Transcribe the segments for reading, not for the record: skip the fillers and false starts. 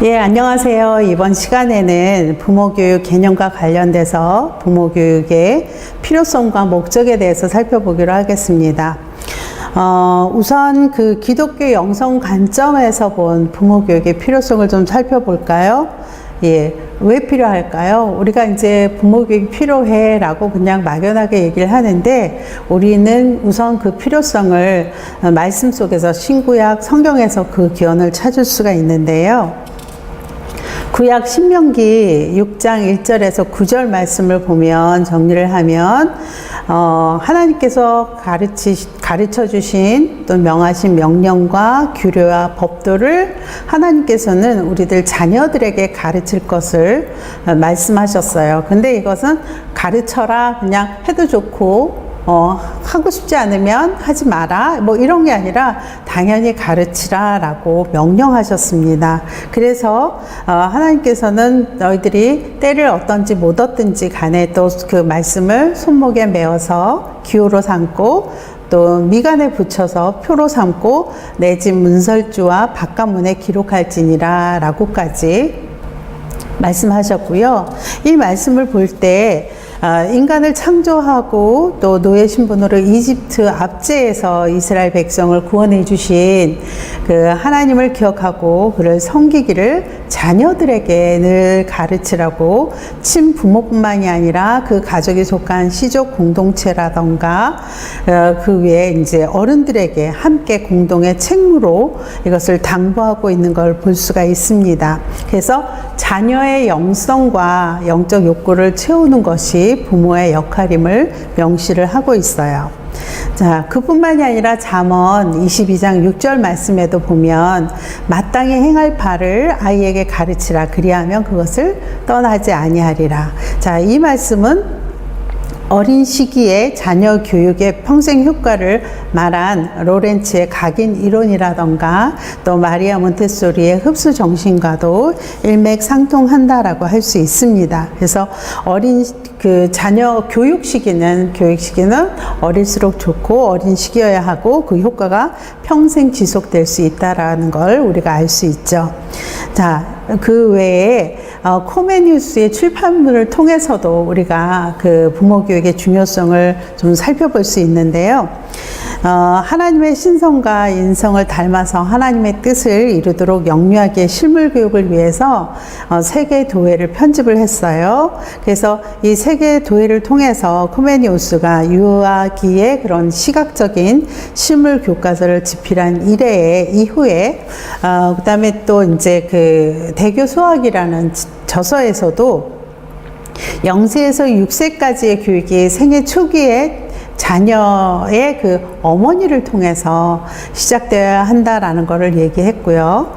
예, 안녕하세요. 이번 시간에는 부모교육 개념과 관련돼서 부모교육의 필요성과 목적에 대해서 살펴보기로 하겠습니다. 우선 그 기독교 영성 관점에서 본 부모교육의 필요성을 좀 살펴볼까요? 예, 왜 필요할까요? 우리가 이제 부모교육이 필요해 라고 그냥 막연하게 얘기를 하는데, 우리는 우선 그 필요성을 말씀 속에서 신구약 성경에서 그 기원을 찾을 수가 있는데요. 구약 신명기 6장 1절에서 9절 말씀을 보면, 정리를 하면 하나님께서 가르쳐 주신 또 명하신 명령과 규례와 법도를 하나님께서는 우리들 자녀들에게 가르칠 것을 말씀하셨어요. 근데 이것은 가르쳐라, 그냥 해도 좋고 하고 싶지 않으면 하지 마라, 뭐 이런 게 아니라 당연히 가르치라 라고 명령하셨습니다. 그래서 하나님께서는 너희들이 때를 얻든지 못 얻든지 간에 또 그 말씀을 손목에 메어서 기호로 삼고, 또 미간에 붙여서 표로 삼고 내 집 문설주와 바깥문에 기록할지니라 라고까지 말씀하셨고요. 이 말씀을 볼 때 인간을 창조하고 또 노예 신분으로 이집트 압제에서 이스라엘 백성을 구원해 주신 그 하나님을 기억하고 그를 섬기기를 자녀들에게 늘 가르치라고, 친부모뿐만이 아니라 그 가족이 속한 시족 공동체라던가 그 외에 이제 어른들에게 함께 공동의 책무로 이것을 당부하고 있는 걸 볼 수가 있습니다. 그래서 자녀의 영성과 영적 욕구를 채우는 것이 부모의 역할임을 명시를 하고 있어요. 자, 그뿐만이 아니라 잠언 22장 6절 말씀에도 보면 마땅히 행할 바를 아이에게 가르치라, 그리하면 그것을 떠나지 아니하리라. 자, 이 말씀은 어린 시기에 자녀 교육의 평생 효과를 말한 로렌츠의 각인 이론이라던가 또 마리아 몬테소리의 흡수 정신과도 일맥상통한다라고 할 수 있습니다. 그래서 그 자녀 교육 시기는 어릴수록 좋고 어린 시기여야 하고, 그 효과가 평생 지속될 수 있다라는 걸 우리가 알 수 있죠. 자, 그 외에 코메니우스의 출판물을 통해서도 우리가 그 부모 교육의 중요성을 좀 살펴볼 수 있는데요. 하나님의 신성과 인성을 닮아서 하나님의 뜻을 이루도록 영유아기의 실물 교육을 위해서 세계 도회를 편집을 했어요. 그래서 이 세계 도회를 통해서 코메니우스가 유아기의 그런 시각적인 실물 교과서를 집필한 이후에 그다음에 또 이제 그 대교 수학이라는 저서에서도 0세에서 6세까지의 교육이 생애 초기에 자녀의 그 어머니를 통해서 시작되어야 한다라는 것을 얘기했고요.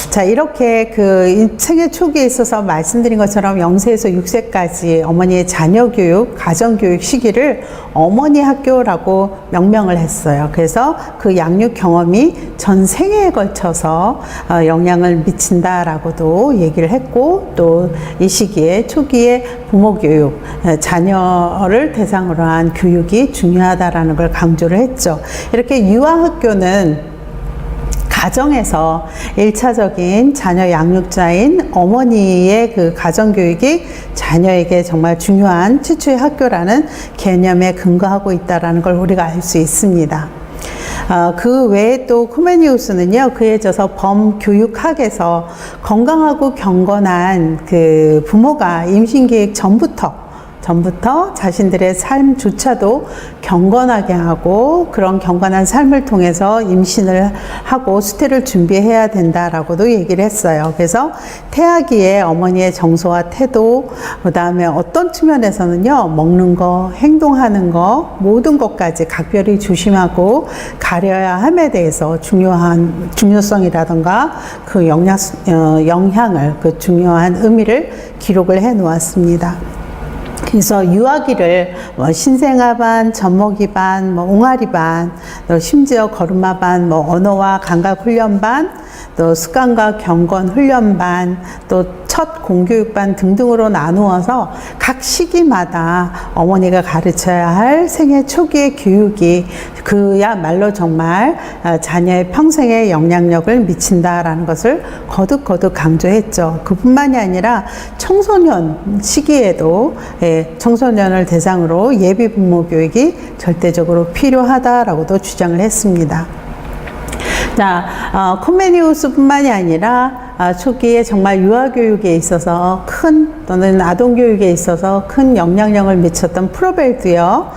자, 이렇게 그 생애 초기에 있어서 말씀드린 것처럼 0세에서 6세까지 어머니의 자녀 교육, 가정 교육 시기를 어머니 학교라고 명명을 했어요. 그래서 그 양육 경험이 전 생애에 걸쳐서 영향을 미친다라고도 얘기를 했고, 또 이 시기에 초기에 부모 교육, 자녀를 대상으로 한 교육이 중요하다라는 걸 강조를 했죠. 이렇게 유아학교는 가정에서 1차적인 자녀 양육자인 어머니의 그 가정교육이 자녀에게 정말 중요한 최초의 학교라는 개념에 근거하고 있다는 걸 우리가 알 수 있습니다. 그 외에 또 코메니우스는요, 그에 져서 범교육학에서 건강하고 경건한 그 부모가 임신계획 전부터 자신들의 삶조차도 경건하게 하고, 그런 경건한 삶을 통해서 임신을 하고 수태를 준비해야 된다라고도 얘기를 했어요. 그래서 태아기에 어머니의 정서와 태도, 그 다음에 어떤 측면에서는요, 먹는 거, 행동하는 거, 모든 것까지 각별히 조심하고 가려야 함에 대해서 중요성이라던가 그 영향을, 그 중요한 의미를 기록을 해 놓았습니다. 그래서 유아기를 신생아 반, 젖먹이 반, 옹알이 반, 또 심지어 걸음마 반, 언어와 감각 훈련 반, 또 습관과 경건 훈련반, 또 첫 공교육반 등등으로 나누어서 각 시기마다 어머니가 가르쳐야 할 생애 초기의 교육이 그야말로 정말 자녀의 평생에 영향력을 미친다라는 것을 거듭 강조했죠. 그뿐만이 아니라 청소년 시기에도 청소년을 대상으로 예비 부모 교육이 절대적으로 필요하다라고도 주장을 했습니다. 자, 콤메니우스뿐만이 아니라 초기에 정말 유아교육에 있어서 또는 아동교육에 있어서 큰 영향력을 미쳤던 프로벨도요,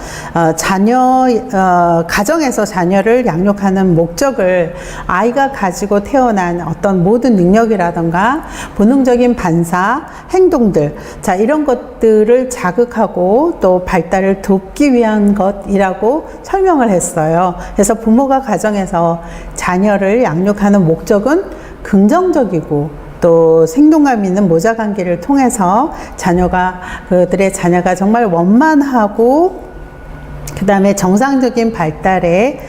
가정에서 자녀를 양육하는 목적을 아이가 가지고 태어난 어떤 모든 능력이라던가 본능적인 반사, 행동들, 자, 이런 것들을 자극하고 또 발달을 돕기 위한 것이라고 설명을 했어요. 그래서 부모가 가정에서 자녀를 양육하는 목적은 긍정적이고 또 생동감 있는 모자 관계를 통해서 그들의 자녀가 정말 원만하고 그 다음에 정상적인 발달에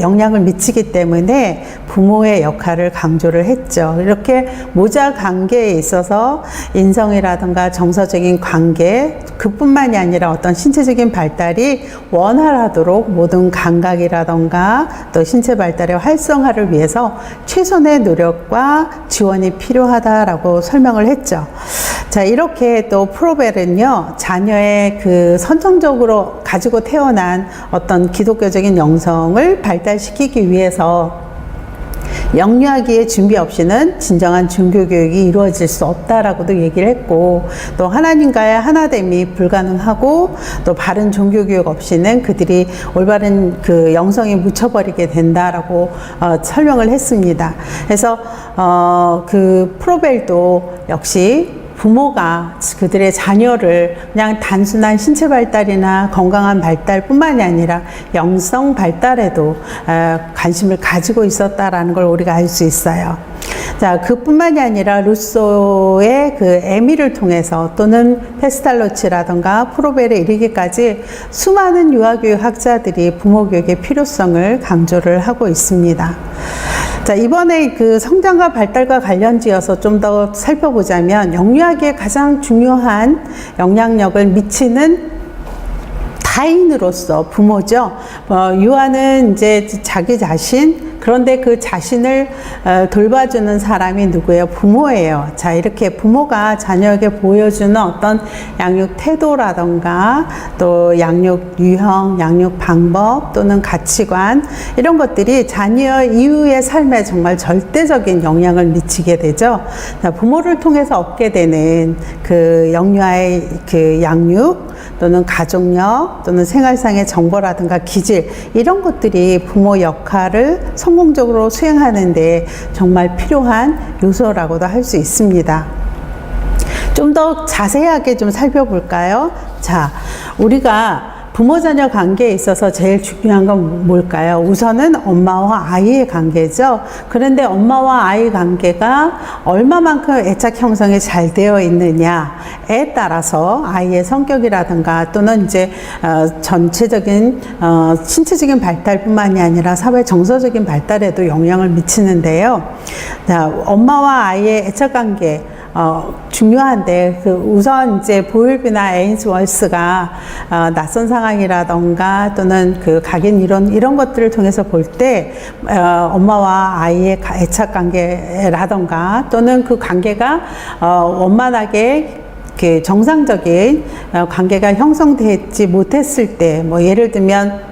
영향을 미치기 때문에 부모의 역할을 강조를 했죠. 이렇게 모자 관계에 있어서 인성이라든가 정서적인 관계, 그뿐만이 아니라 어떤 신체적인 발달이 원활하도록 모든 감각이라든가 또 신체 발달의 활성화를 위해서 최선의 노력과 지원이 필요하다라고 설명을 했죠. 자, 이렇게 또 프로벨은요, 자녀의 선천적으로 가지고 태어난 어떤 기독교적인 영성을 발달시키기 위해서 영유아기의 준비 없이는 진정한 종교교육이 이루어질 수 없다라고도 얘기를 했고, 또 하나님과의 하나됨이 불가능하고, 또 바른 종교교육 없이는 그들이 올바른 영성에 묻혀버리게 된다라고 설명을 했습니다. 그래서 프로벨도 역시 부모가 그들의 자녀를 그냥 단순한 신체 발달이나 건강한 발달뿐만이 아니라 영성 발달에도 관심을 가지고 있었다라는 걸 우리가 알 수 있어요. 자, 그뿐만이 아니라 루소의 에미를 통해서 또는 페스탈로치라던가 프로벨에 이르기까지 수많은 유아교육 학자들이 부모교육의 필요성을 강조를 하고 있습니다. 자, 이번에 성장과 발달과 관련지어서 좀 더 살펴보자면 영유아기에 가장 중요한 영향력을 미치는 타인으로서 부모죠. 유아는 이제 자기 자신, 그런데 그 자신을 돌봐주는 사람이 누구예요? 부모예요. 자, 이렇게 부모가 자녀에게 보여주는 어떤 양육 태도라던가 또 양육 유형, 양육 방법 또는 가치관, 이런 것들이 자녀 이후의 삶에 정말 절대적인 영향을 미치게 되죠. 자, 부모를 통해서 얻게 되는 영유아의 양육 또는 가족력 또는 생활상의 정보라든가 기질, 이런 것들이 부모 역할을 성공적으로 수행하는 데 정말 필요한 요소라고도 할 수 있습니다. 좀 더 자세하게 좀 살펴볼까요? 자, 우리가 부모-자녀 관계에 있어서 제일 중요한 건 뭘까요? 우선은 엄마와 아이의 관계죠. 그런데 엄마와 아이 관계가 얼마만큼 애착 형성이 잘 되어 있느냐에 따라서 아이의 성격이라든가 또는 이제 전체적인 신체적인 발달뿐만이 아니라 사회 정서적인 발달에도 영향을 미치는데요. 자, 엄마와 아이의 애착 관계 중요한데, 우선 이제 보일비나 에인스월스가 낯선 상황이라던가 또는 각인 이론, 이런 것들을 통해서 볼 때 엄마와 아이의 애착 관계라던가 또는 그 관계가 원만하게 정상적인 관계가 형성되지 못했을 때, 예를 들면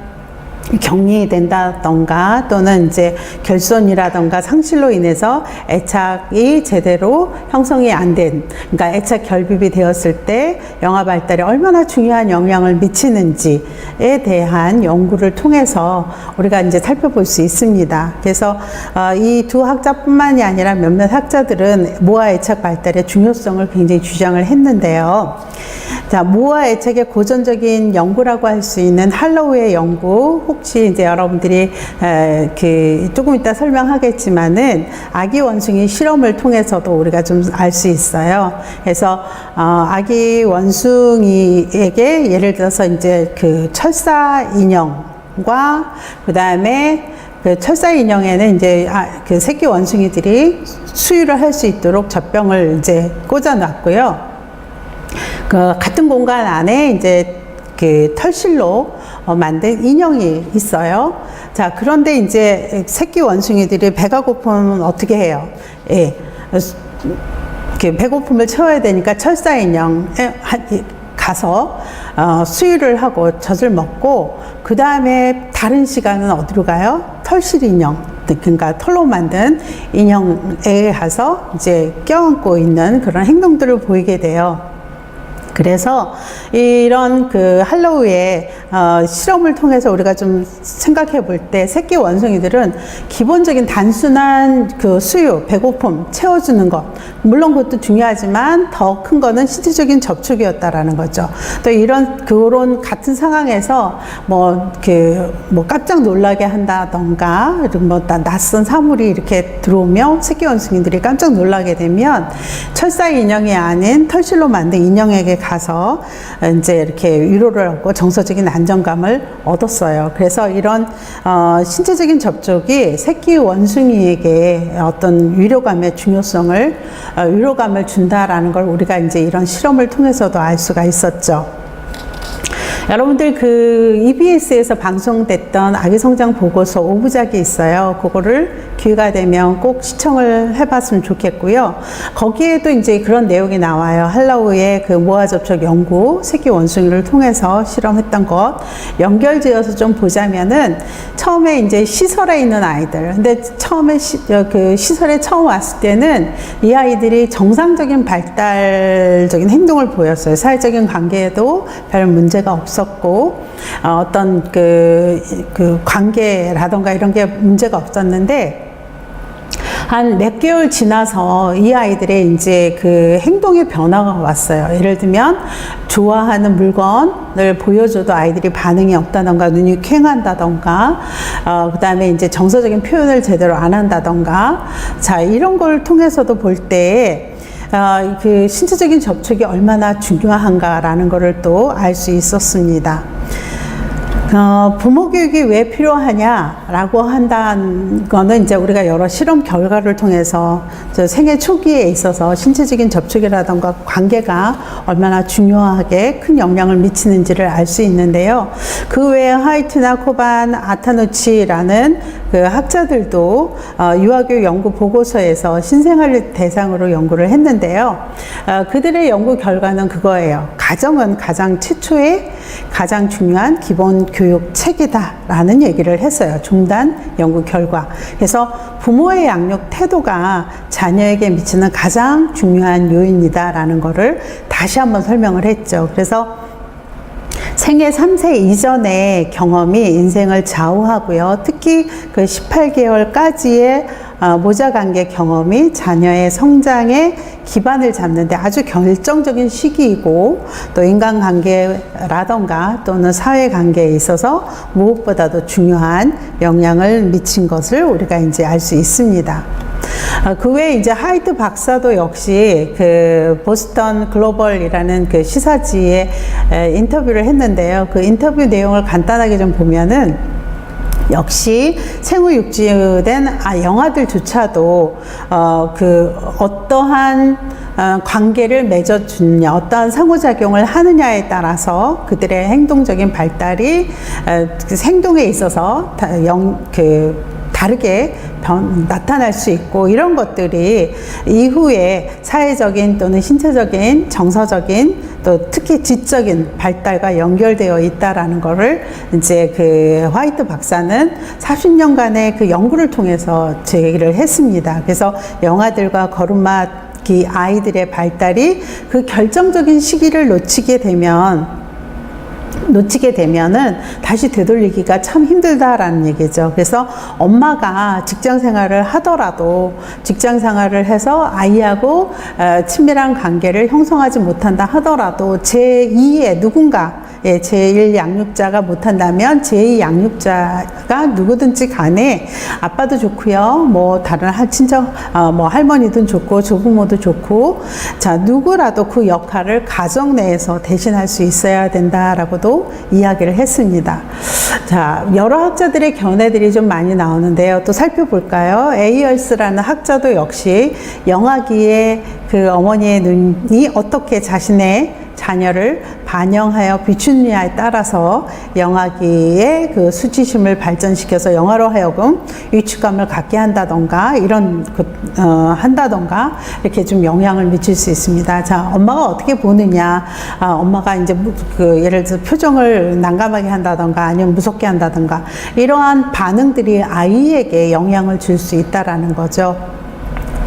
격리이 된다던가 또는 이제 결손이라던가 상실로 인해서 애착이 제대로 형성이 안 된, 그러니까 애착 결핍이 되었을 때 영아 발달에 얼마나 중요한 영향을 미치는지에 대한 연구를 통해서 우리가 이제 살펴볼 수 있습니다. 그래서 이 두 학자뿐만이 아니라 몇몇 학자들은 모아 애착 발달의 중요성을 굉장히 주장을 했는데요. 자, 모아 애착의 고전적인 연구라고 할 수 있는 할로우의 연구, 혹시 이제 여러분들이 조금 이따 설명하겠지만은 아기 원숭이 실험을 통해서도 우리가 좀 알 수 있어요. 그래서 아기 원숭이에게 예를 들어서 이제 철사 인형과 그 다음에 그 철사 인형에는 이제 그 새끼 원숭이들이 수유를 할 수 있도록 젖병을 이제 꽂아 놨고요. 그 같은 공간 안에 이제 그 털실로 만든 인형이 있어요. 자, 그런데 이제 새끼 원숭이들이 배가 고프면 어떻게 해요? 예. 배고픔을 채워야 되니까 철사 인형에 가서 수유를 하고 젖을 먹고, 그 다음에 다른 시간은 어디로 가요? 털실 인형, 그러니까 털로 만든 인형에 가서 이제 껴안고 있는 그런 행동들을 보이게 돼요. 그래서 이런 그 할로우의 실험을 통해서 우리가 좀 생각해 볼 때 새끼 원숭이들은 기본적인 단순한 그 수유, 배고픔 채워주는 것, 물론 그것도 중요하지만 더 큰 거는 신체적인 접촉이었다라는 거죠. 또 그런 같은 상황에서 뭐 깜짝 놀라게 한다던가, 뭐 낯선 사물이 이렇게 들어오면 새끼 원숭이들이 깜짝 놀라게 되면 철사 인형이 아닌 털실로 만든 인형에게 가서 이제 이렇게 위로를 얻고 정서적인 안정감을 얻었어요. 그래서 이런 신체적인 접촉이 새끼 원숭이에게 어떤 위로감의 중요성을, 위로감을 준다라는 걸 우리가 이제 이런 실험을 통해서도 알 수가 있었죠. 여러분들 그 EBS에서 방송됐던 아기 성장 보고서 5부작이 있어요. 그거를 기회가 되면 꼭 시청을 해봤으면 좋겠고요. 거기에도 이제 그런 내용이 나와요. 할로우의 그 모아 접촉 연구, 새끼 원숭이를 통해서 실험했던 것 연결지어서 좀 보자면은, 처음에 이제 시설에 있는 아이들, 근데 처음에 그 시설에 처음 왔을 때는 이 아이들이 정상적인 발달적인 행동을 보였어요. 사회적인 관계에도 별 문제가 없었고, 어떤 그 관계라던가 이런 게 문제가 없었는데, 한 몇 개월 지나서 이 아이들의 이제 그 행동의 변화가 왔어요. 예를 들면 좋아하는 물건을 보여줘도 아이들이 반응이 없다던가, 눈이 퀭한다던가, 그 다음에 이제 정서적인 표현을 제대로 안 한다던가, 자, 이런 걸 통해서도 볼 때 그 신체적인 접촉이 얼마나 중요한가라는 것을 또 알 수 있었습니다. 부모 교육이 왜 필요하냐라고 한다는 거는 이제 우리가 여러 실험 결과를 통해서 생애 초기에 있어서 신체적인 접촉이라던가 관계가 얼마나 중요하게 큰 영향을 미치는지를 알 수 있는데요. 그 외에 하이트나 코반, 아타누치라는 그 학자들도 유아교육 연구 보고서에서 신생아를 대상으로 연구를 했는데요. 그들의 연구 결과는 그거예요. 가정은 가장 최초의 가장 중요한 기본 교육 체계다라는 얘기를 했어요. 중단 연구 결과. 그래서 부모의 양육 태도가 자녀에게 미치는 가장 중요한 요인이다라는 거를 다시 한번 설명을 했죠. 그래서 생애 3세 이전의 경험이 인생을 좌우하고요. 특히 그 18개월까지의 모자관계 경험이 자녀의 성장에 기반을 잡는데 아주 결정적인 시기이고, 또 인간관계라던가 또는 사회관계에 있어서 무엇보다도 중요한 영향을 미친 것을 우리가 이제 알 수 있습니다. 그 외에 이제 하이트 박사도 역시 그 보스턴 글로벌이라는 그 시사지에 인터뷰를 했는데요. 그 인터뷰 내용을 간단하게 좀 보면은, 역시 생후육지된 영아들조차도 어떠한 관계를 맺어주느냐, 어떠한 상호작용을 하느냐에 따라서 그들의 행동적인 발달이 행동에 있어서 다르게 나타날 수 있고, 이런 것들이 이후에 사회적인 또는 신체적인, 정서적인, 또 특히 지적인 발달과 연결되어 있다라는 것을 이제 그 화이트 박사는 40년간의 그 연구를 통해서 제기를 했습니다. 그래서 영아들과 걸음마기 아이들의 발달이 그 결정적인 시기를 놓치게 되면은 다시 되돌리기가 참 힘들다라는 얘기죠. 그래서 엄마가 직장 생활을 하더라도, 직장 생활을 해서 아이하고 친밀한 관계를 형성하지 못한다 하더라도 제2의 누군가, 제1 양육자가 못한다면 제2 양육자가 누구든지 간에 아빠도 좋고요. 뭐 다른 친정, 뭐 할머니든 좋고 조부모도 좋고, 자 누구라도 그 역할을 가정 내에서 대신할 수 있어야 된다라고도 이야기를 했습니다. 자, 여러 학자들의 견해들이 좀 많이 나오는데요. 또 살펴볼까요? 에이얼스라는 학자도 역시 영아기에 그 어머니의 눈이 어떻게 자신의 자녀를 반영하여 비추느냐에 따라서 영아기의 그 수치심을 발전시켜서 영아로 하여금 위축감을 갖게 한다던가 한다던가 이렇게 좀 영향을 미칠 수 있습니다. 자, 엄마가 어떻게 보느냐, 엄마가 이제 그 예를 들어 표정을 난감하게 한다던가 아니면 무섭게 한다던가 이러한 반응들이 아이에게 영향을 줄 수 있다라는 거죠.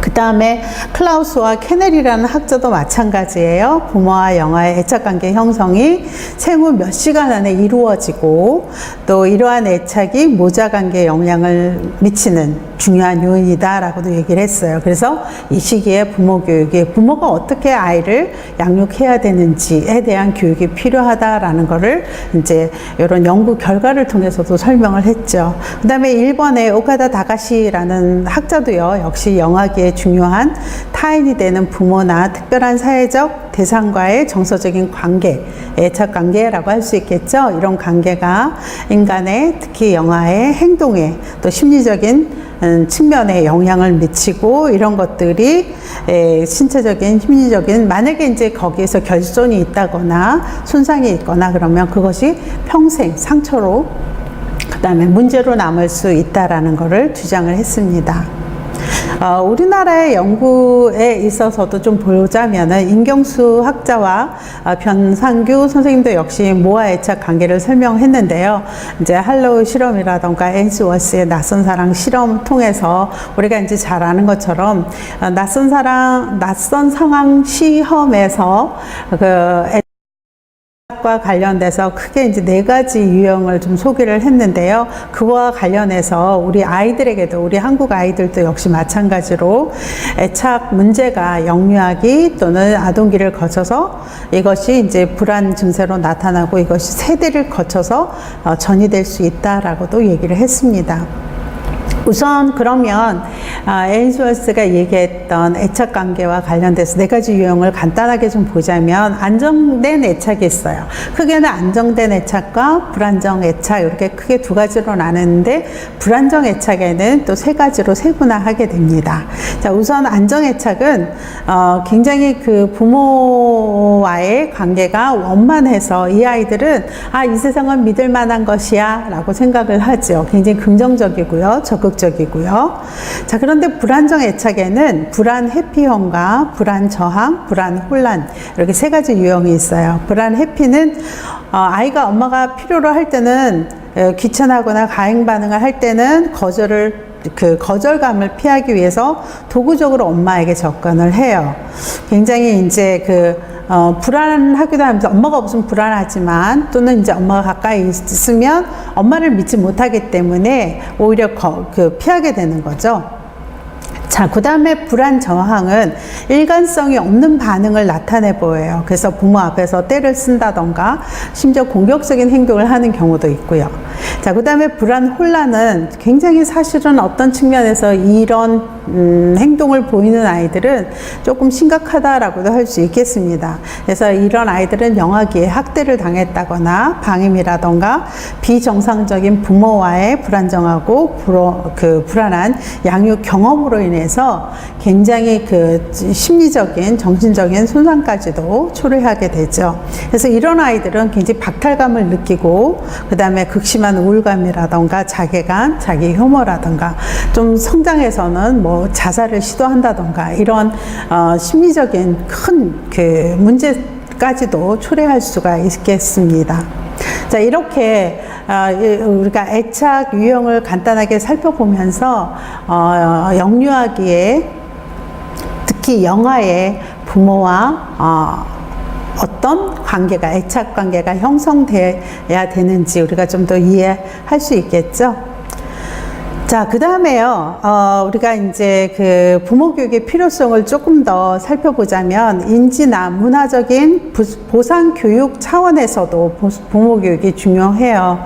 그 다음에 클라우스와 케넬이라는 학자도 마찬가지예요. 부모와 영아의 애착관계 형성이 생후 몇 시간 안에 이루어지고 또 이러한 애착이 모자관계에 영향을 미치는 중요한 요인이다라고도 얘기를 했어요. 그래서 이 시기에 부모 교육이 부모가 어떻게 아이를 양육해야 되는지에 대한 교육이 필요하다라는 거를 이제 이런 연구 결과를 통해서도 설명을 했죠. 그 다음에 일본의 오카다 다가시라는 학자도요, 역시 영아기에 중요한 타인이 되는 부모나 특별한 사회적 대상과의 정서적인 관계, 애착 관계라고 할 수 있겠죠. 이런 관계가 인간의 특히 영아의 행동에 또 심리적인 측면에 영향을 미치고 이런 것들이 신체적인, 심리적인 만약에 이제 거기에서 결손이 있다거나 손상이 있거나 그러면 그것이 평생 상처로 그다음에 문제로 남을 수 있다라는 것을 주장을 했습니다. 우리나라의 연구에 있어서도 좀 보자면은 임경수 학자와 변상규 선생님도 역시 모아 애착 관계를 설명했는데요. 이제 할로우 실험이라던가 엔스워스의 낯선 사랑 실험 통해서 우리가 이제 잘 아는 것처럼 낯선 상황 시험에서 과 관련돼서 크게 이제 4가지 유형을 좀 소개를 했는데요. 그와 관련해서 우리 아이들에게도, 우리 한국 아이들도 역시 마찬가지로 애착 문제가 영유아기 또는 아동기를 거쳐서 이것이 이제 불안 증세로 나타나고 이것이 세대를 거쳐서 전이될 수 있다라고도 얘기를 했습니다. 우선 그러면 에인스워스가 얘기했던 애착관계와 관련돼서 4가지 유형을 간단하게 좀 보자면 안정된 애착이 있어요. 크게는 안정된 애착과 불안정 애착 이렇게 크게 2가지로 나누는데 불안정 애착에는 또 3가지로 세분화하게 됩니다. 자, 우선 안정 애착은 굉장히 그 부모와의 관계가 원만해서 이 아이들은 이 세상은 믿을 만한 것이야 라고 생각을 하죠. 굉장히 긍정적이고요. 적극적이고요. 자, 그런데 불안정 애착에는 불안 회피형과 불안 저항, 불안 혼란 이렇게 3가지 유형이 있어요. 불안 회피는 아이가 엄마가 필요로 할 때는 귀찮아하거나 가행 반응을 할 때는 거절감을 피하기 위해서 도구적으로 엄마에게 접근을 해요. 굉장히 이제 불안하기도 하면서 엄마가 없으면 불안하지만 또는 이제 엄마가 가까이 있으면 엄마를 믿지 못하기 때문에 오히려 피하게 되는 거죠. 자, 그 다음에 불안 저항은 일관성이 없는 반응을 나타내 보여요. 그래서 부모 앞에서 떼를 쓴다던가 심지어 공격적인 행동을 하는 경우도 있고요. 자, 그 다음에 불안 혼란은 굉장히 사실은 어떤 측면에서 이런 행동을 보이는 아이들은 조금 심각하다라고도 할 수 있겠습니다. 그래서 이런 아이들은 영아기에 학대를 당했다거나 방임이라던가 비정상적인 부모와의 불안정하고 불안한 양육 경험으로 인해서 굉장히 심리적인 정신적인 손상까지도 초래하게 되죠. 그래서 이런 아이들은 굉장히 박탈감을 느끼고 그 다음에 극심한 우울감이라던가 자괴감, 자기 혐오라던가 좀 성장해서는 뭐 자살을 시도한다던가 이런 심리적인 큰 문제까지도 초래할 수가 있겠습니다. 자, 이렇게 우리가 애착 유형을 간단하게 살펴보면서 영유아기에 특히 영아의 부모와 어떤 관계가, 애착 관계가 형성돼야 되는지 우리가 좀 더 이해할 수 있겠죠. 자, 그 다음에요, 우리가 이제 그 부모 교육의 필요성을 조금 더 살펴보자면, 인지나 문화적인 보상 교육 차원에서도 부모 교육이 중요해요.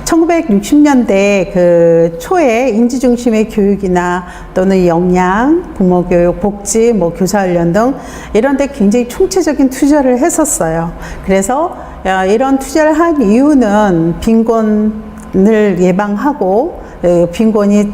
1960년대 그 초에 인지 중심의 교육이나 또는 영양, 부모 교육, 복지, 뭐 교사훈련 등 이런 데 굉장히 총체적인 투자를 했었어요. 그래서 이런 투자를 한 이유는 빈곤을 예방하고 빈곤이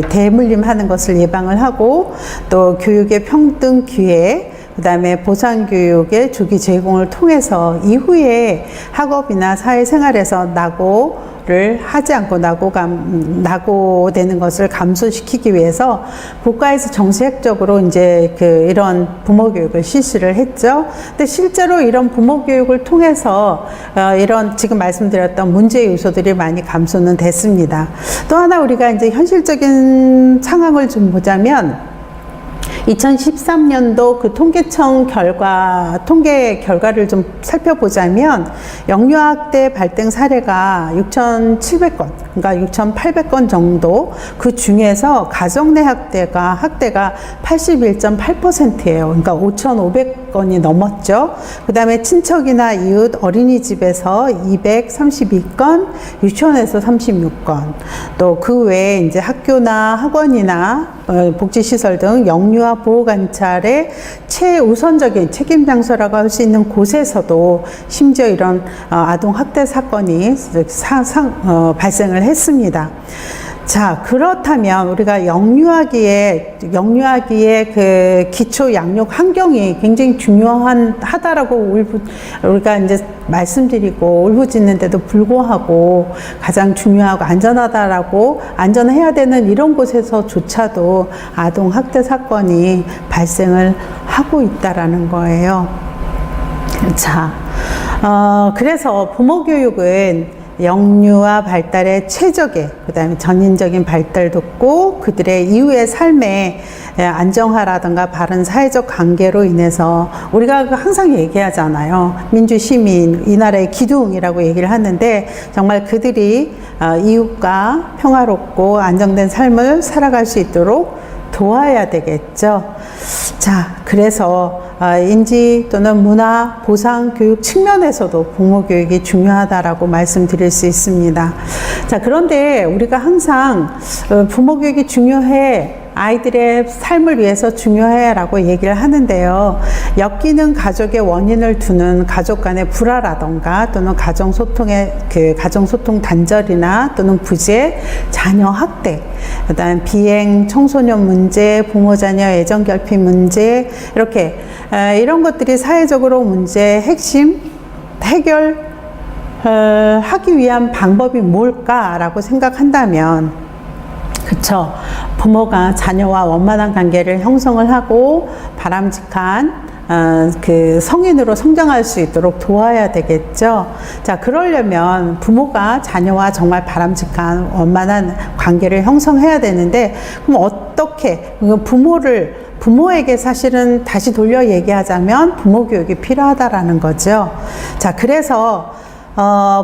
대물림하는 것을 예방을 하고 또 교육의 평등 기회, 그 다음에 보상교육의 조기 제공을 통해서 이후에 학업이나 사회생활에서 낙오를 하지 않고 낙오되는 것을 감소시키기 위해서 국가에서 정책적으로 이제 이런 부모 교육을 실시를 했죠. 근데 실제로 이런 부모 교육을 통해서 이런 지금 말씀드렸던 문제 요소들이 많이 감소는 됐습니다. 또 하나 우리가 이제 현실적인 상황을 좀 보자면 2013년도 그 통계청 통계 결과를 좀 살펴보자면 영유아학대 발생 사례가 6,700건, 그러니까 6,800건 정도, 그 중에서 가정 내 학대가 81.8%예요. 그러니까 5,500건이 넘었죠. 그 다음에 친척이나 이웃 어린이집에서 232건, 유치원에서 36건, 또 그 외에 이제 학교나 학원이나 복지시설 등 영유아 보호관찰의 최우선적인 책임 장소라고 할 수 있는 곳에서도 심지어 이런 아동학대 사건이 발생을 했습니다. 자, 그렇다면 우리가 영유아기의 그 기초 양육 환경이 굉장히 중요하다라고 우리가 이제 말씀드리고 울부짖는데도 불구하고 가장 중요하고 안전하다라고 안전해야 되는 이런 곳에서조차도 아동 학대 사건이 발생을 하고 있다라는 거예요. 자, 그래서 부모 교육은 영유아 발달의 최적의, 그 다음에 전인적인 발달도 있고 그들의 이후의 삶의 안정화라든가 바른 사회적 관계로 인해서 우리가 항상 얘기하잖아요. 민주시민, 이 나라의 기둥이라고 얘기를 하는데 정말 그들이 이웃과 평화롭고 안정된 삶을 살아갈 수 있도록 도와야 되겠죠. 자, 그래서 인지 또는 문화, 보상, 교육 측면에서도 부모 교육이 중요하다라고 말씀드릴 수 있습니다. 자, 그런데 우리가 항상 부모 교육이 중요해, 아이들의 삶을 위해서 중요해 라고 얘기를 하는데요. 엮이는 가족의 원인을 두는 가족 간의 불화라던가 또는 가정소통 단절이나 또는 부재, 자녀 학대, 그다음 비행, 청소년 문제, 부모 자녀 애정 결핍 문제, 이렇게 이런 것들이 사회적으로 문제의 핵심 해결 하기 위한 방법이 뭘까라고 생각한다면, 그쵸, 부모가 자녀와 원만한 관계를 형성을 하고 바람직한 그 성인으로 성장할 수 있도록 도와야 되겠죠. 자, 그러려면 부모가 자녀와 정말 바람직한 원만한 관계를 형성해야 되는데, 그럼 어떻게 부모에게 사실은 다시 돌려 얘기하자면 부모 교육이 필요하다라는 거죠. 자, 그래서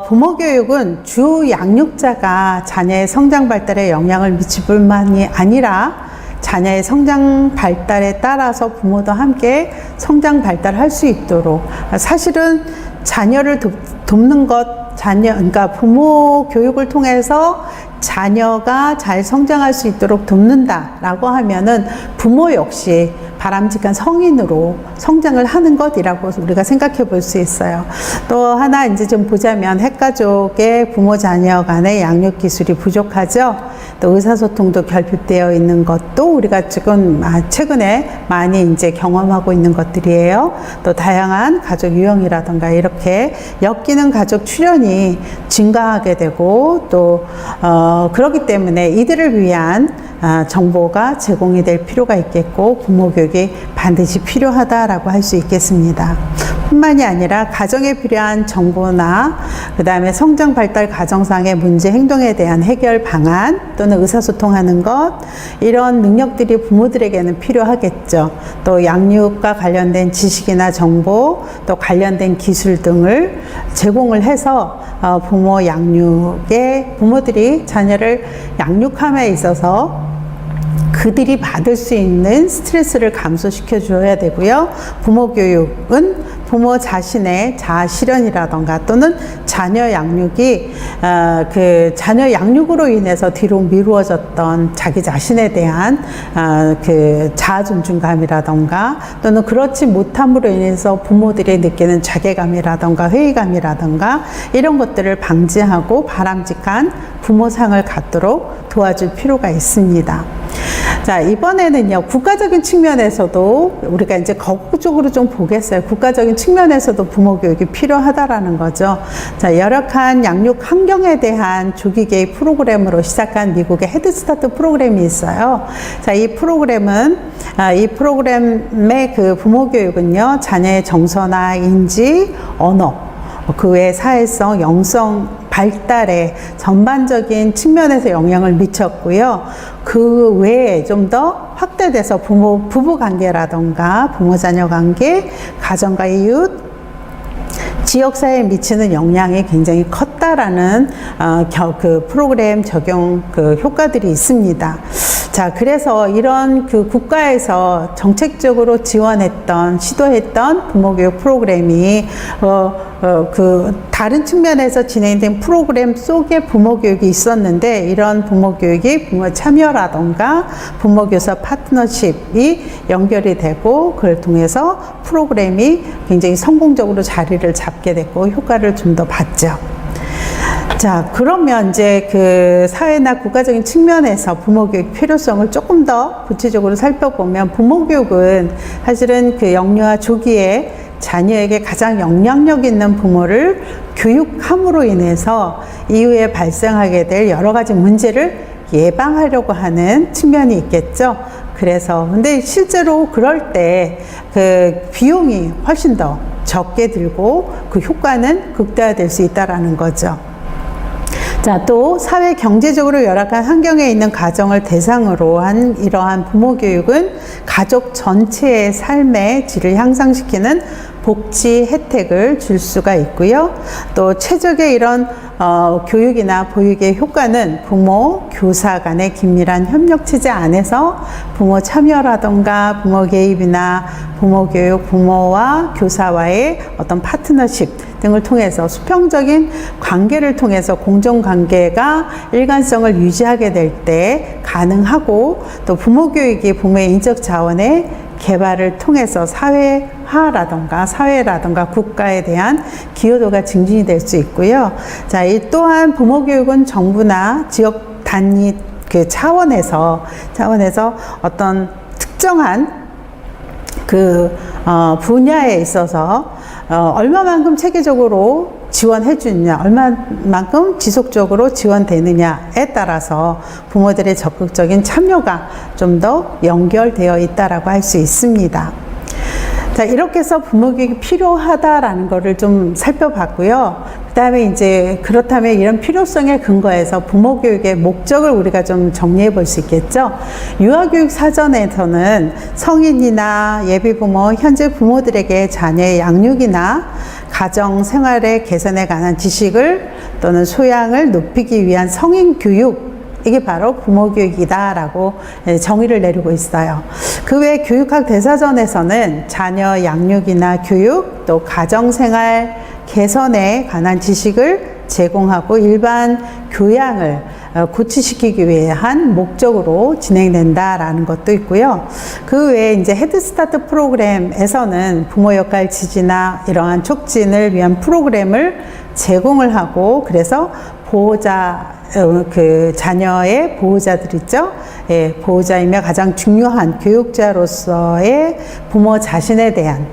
부모 교육은 주 양육자가 자녀의 성장 발달에 영향을 미칠 뿐만이 아니라 자녀의 성장 발달에 따라서 부모도 함께 성장 발달할 수 있도록, 사실은 자녀를 돕는 것, 그러니까 부모 교육을 통해서 자녀가 잘 성장할 수 있도록 돕는다라고 하면은 부모 역시 바람직한 성인으로 성장을 하는 것이라고 우리가 생각해 볼 수 있어요. 또 하나 이제 좀 보자면 핵가족의 부모 자녀 간의 양육 기술이 부족하죠. 또 의사소통도 결핍되어 있는 것도 우리가 지금 최근에 많이 이제 경험하고 있는 것들이에요. 또 다양한 가족 유형이라든가 이렇게 엮이는 가족 출현이 증가하게 되고 또 그렇기 때문에 이들을 위한 정보가 제공이 될 필요가 있겠고 부모 교육이 반드시 필요하다라고 할 수 있겠습니다. 뿐만이 아니라 가정에 필요한 정보나 그 다음에 성장 발달 가정상의 문제 행동에 대한 해결 방안 또는 의사소통하는 것, 이런 능력들이 부모들에게는 필요하겠죠. 또 양육과 관련된 지식이나 정보, 또 관련된 기술 등을 제공을 해서 부모 양육에 부모들이 자녀 자녀를 양육함에 있어서 그들이 받을 수 있는 스트레스를 감소시켜 줘야 되고요. 부모 교육은 부모 자신의 자아 실현이라던가 또는 자녀 양육이 그 자녀 양육으로 인해서 뒤로 미루어졌던 자기 자신에 대한 그 자아 존중감이라던가 또는 그렇지 못함으로 인해서 부모들이 느끼는 자괴감이라던가 회의감이라던가 이런 것들을 방지하고 바람직한 부모상을 갖도록 도와줄 필요가 있습니다. 자, 이번에는요, 국가적인 측면에서도 우리가 이제 거국적으로 좀 보겠어요. 국가적인 측면에서도 부모 교육이 필요하다라는 거죠. 자, 열악한 양육 환경에 대한 조기 개입 프로그램으로 시작한 미국의 헤드스타트 프로그램이 있어요. 자, 이 프로그램의 그 부모 교육은요, 자녀의 정서나 인지, 언어, 그 외 사회성, 영성, 발달에 전반적인 측면에서 영향을 미쳤고요. 그 외에 좀 더 확대돼서 부부 관계라던가 부모 자녀 관계, 가정과 이웃, 지역사회에 미치는 영향이 굉장히 컸다라는 그 프로그램 적용 그 효과들이 있습니다. 자, 그래서 이런 그 국가에서 정책적으로 시도했던 부모교육 프로그램이 그 다른 측면에서 진행된 프로그램 속에 부모교육이 있었는데 이런 부모교육이 부모 참여라던가 부모교사 파트너십이 연결이 되고 그걸 통해서 프로그램이 굉장히 성공적으로 자리를 잡게 됐고 효과를 좀 더 봤죠. 자, 그러면 이제 그 사회나 국가적인 측면에서 부모교육 필요성을 조금 더 구체적으로 살펴보면 부모교육은 사실은 그 영유아 조기에 자녀에게 가장 영향력 있는 부모를 교육함으로 인해서 이후에 발생하게 될 여러 가지 문제를 예방하려고 하는 측면이 있겠죠. 그래서 근데 실제로 그럴 때 그 비용이 훨씬 더 적게 들고 그 효과는 극대화될 수 있다라는 거죠. 자, 또 사회 경제적으로 열악한 환경에 있는 가정을 대상으로 한 이러한 부모 교육은 가족 전체의 삶의 질을 향상시키는 복지 혜택을 줄 수가 있고요. 또 최적의 이런 교육이나 보육의 효과는 부모, 교사 간의 긴밀한 협력 체제 안에서 부모 참여라던가 부모 개입이나 부모 교육, 부모와 교사와의 어떤 파트너십 등을 통해서 수평적인 관계를 통해서 공정관계가 일관성을 유지하게 될 때 가능하고 또 부모 교육이 부모의 인적 자원의 개발을 통해서 사회라던가 국가에 대한 기여도가 증진이 될 수 있고요. 자, 이 또한 부모 교육은 정부나 지역 단위 그 차원에서 어떤 특정한 그 분야에 있어서 얼마만큼 체계적으로 지원해 주느냐, 얼마만큼 지속적으로 지원되느냐에 따라서 부모들의 적극적인 참여가 좀 더 연결되어 있다라고 할 수 있습니다. 자, 이렇게 해서 부모교육이 필요하다라는 거를 좀 살펴봤고요. 그 다음에 이제 그렇다면 이런 필요성에 근거해서 부모교육의 목적을 우리가 좀 정리해 볼 수 있겠죠. 유아교육 사전에서는 성인이나 예비부모, 현재 부모들에게 자녀의 양육이나 가정 생활의 개선에 관한 지식을 또는 소양을 높이기 위한 성인교육, 이게 바로 부모교육이다라고 정의를 내리고 있어요. 그 외 교육학 대사전에서는 자녀 양육이나 교육, 또 가정생활 개선에 관한 지식을 제공하고 일반 교양을 고취시키기 위한 목적으로 진행된다라는 것도 있고요. 그 외에 이제 헤드스타트 프로그램에서는 부모 역할 지지나 이러한 촉진을 위한 프로그램을 제공을 하고 그래서 그 자녀의 보호자들 있죠. 예, 보호자이며 가장 중요한 교육자로서의 부모 자신에 대한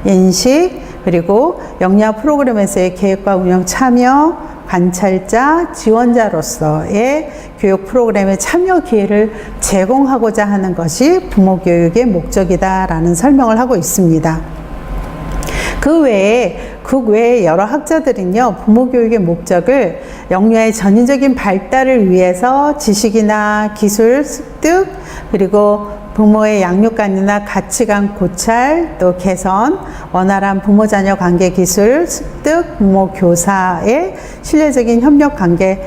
인식, 그리고 영유아 프로그램에서의 계획과 운영 참여, 관찰자, 지원자로서의 교육 프로그램의 참여 기회를 제공하고자 하는 것이 부모 교육의 목적이다라는 설명을 하고 있습니다. 그 외에 여러 학자들은요, 부모 교육의 목적을 영유아의 전인적인 발달을 위해서 지식이나 기술 습득, 그리고 부모의 양육관이나 가치관 고찰, 또 개선, 원활한 부모-자녀 관계 기술, 습득, 부모-교사의 신뢰적인 협력 관계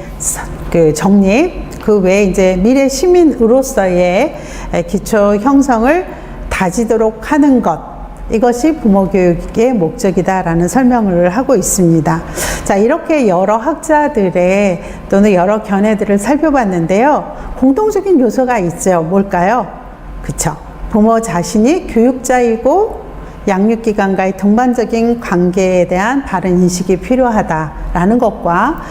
정립, 그 외에 이제 미래 시민으로서의 기초 형성을 다지도록 하는 것, 이것이 부모 교육의 목적이다라는 설명을 하고 있습니다. 자, 이렇게 여러 학자들의 또는 여러 견해들을 살펴봤는데요. 공통적인 요소가 있죠. 뭘까요? 그쵸. 부모 자신이 교육자이고 양육기관과의 동반적인 관계에 대한 바른 인식이 필요하다라는 것과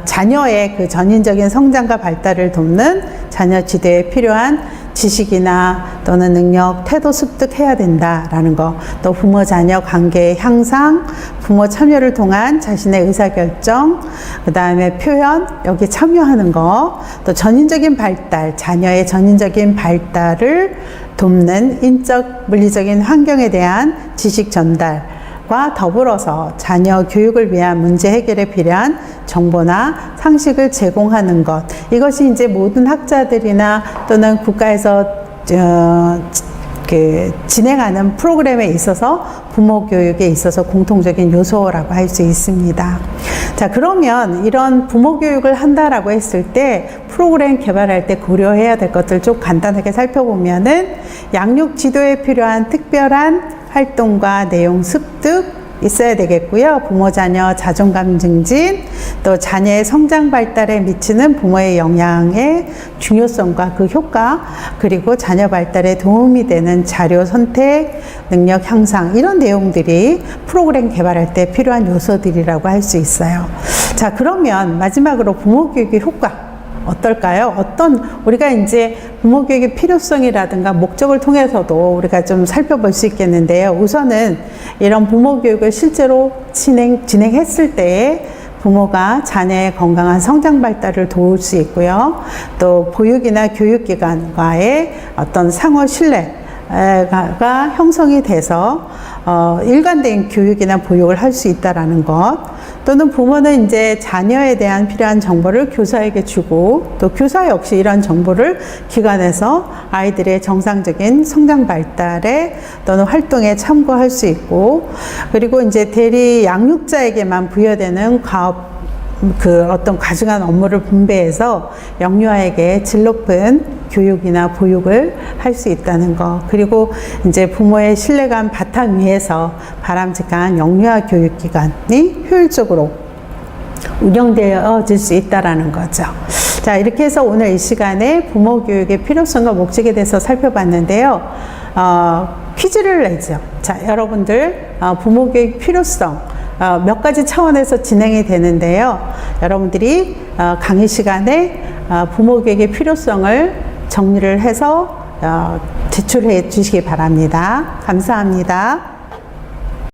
자녀의 그 전인적인 성장과 발달을 돕는 자녀 지도에 필요한 지식이나 또는 능력, 태도 습득해야 된다라는 거, 또 부모 자녀 관계의 향상, 부모 참여를 통한 자신의 의사결정, 그 다음에 표현, 여기 참여하는 거, 또 전인적인 발달, 자녀의 전인적인 발달을 돕는 인적, 물리적인 환경에 대한 지식 전달과 더불어서 자녀 교육을 위한 문제 해결에 필요한 정보나 상식을 제공하는 것, 이것이 이제 모든 학자들이나 또는 국가에서 진행하는 프로그램에 있어서 부모 교육에 있어서 공통적인 요소라고 할 수 있습니다. 자, 그러면 이런 부모 교육을 한다라고 했을 때 프로그램 개발할 때 고려해야 될 것들 좀 간단하게 살펴보면은 양육 지도에 필요한 특별한 활동과 내용 습득 있어야 되겠고요. 부모 자녀 자존감 증진, 또 자녀의 성장 발달에 미치는 부모의 영향의 중요성과 그 효과, 그리고 자녀 발달에 도움이 되는 자료 선택, 능력 향상, 이런 내용들이 프로그램 개발할 때 필요한 요소들이라고 할 수 있어요. 자, 그러면 마지막으로 부모 교육의 효과 어떨까요? 우리가 이제 부모 교육의 필요성이라든가 목적을 통해서도 우리가 좀 살펴볼 수 있겠는데요. 우선은 이런 부모 교육을 실제로 진행했을 때에 부모가 자녀의 건강한 성장 발달을 도울 수 있고요. 또 보육이나 교육기관과의 어떤 상호 신뢰가 형성이 돼서 일관된 교육이나 보육을 할 수 있다라는 것, 또는 부모는 이제 자녀에 대한 필요한 정보를 교사에게 주고, 또 교사 역시 이러한 정보를 기관에서 아이들의 정상적인 성장 발달에 또는 활동에 참고할 수 있고, 그리고 이제 대리 양육자에게만 부여되는 어떤 과중한 업무를 분배해서 영유아에게 질 높은 교육이나 보육을 할 수 있다는 거, 그리고 이제 부모의 신뢰감 바탕 위에서 바람직한 영유아 교육기관이 효율적으로 운영되어질 수 있다라는 거죠. 자, 이렇게 해서 오늘 이 시간에 부모 교육의 필요성과 목적에 대해서 살펴봤는데요. 퀴즈를 내죠. 자, 여러분들 부모 교육 필요성 몇 가지 차원에서 진행이 되는데요. 여러분들이 강의 시간에 부모 교육의 필요성을 정리를 해서 제출해 주시기 바랍니다. 감사합니다.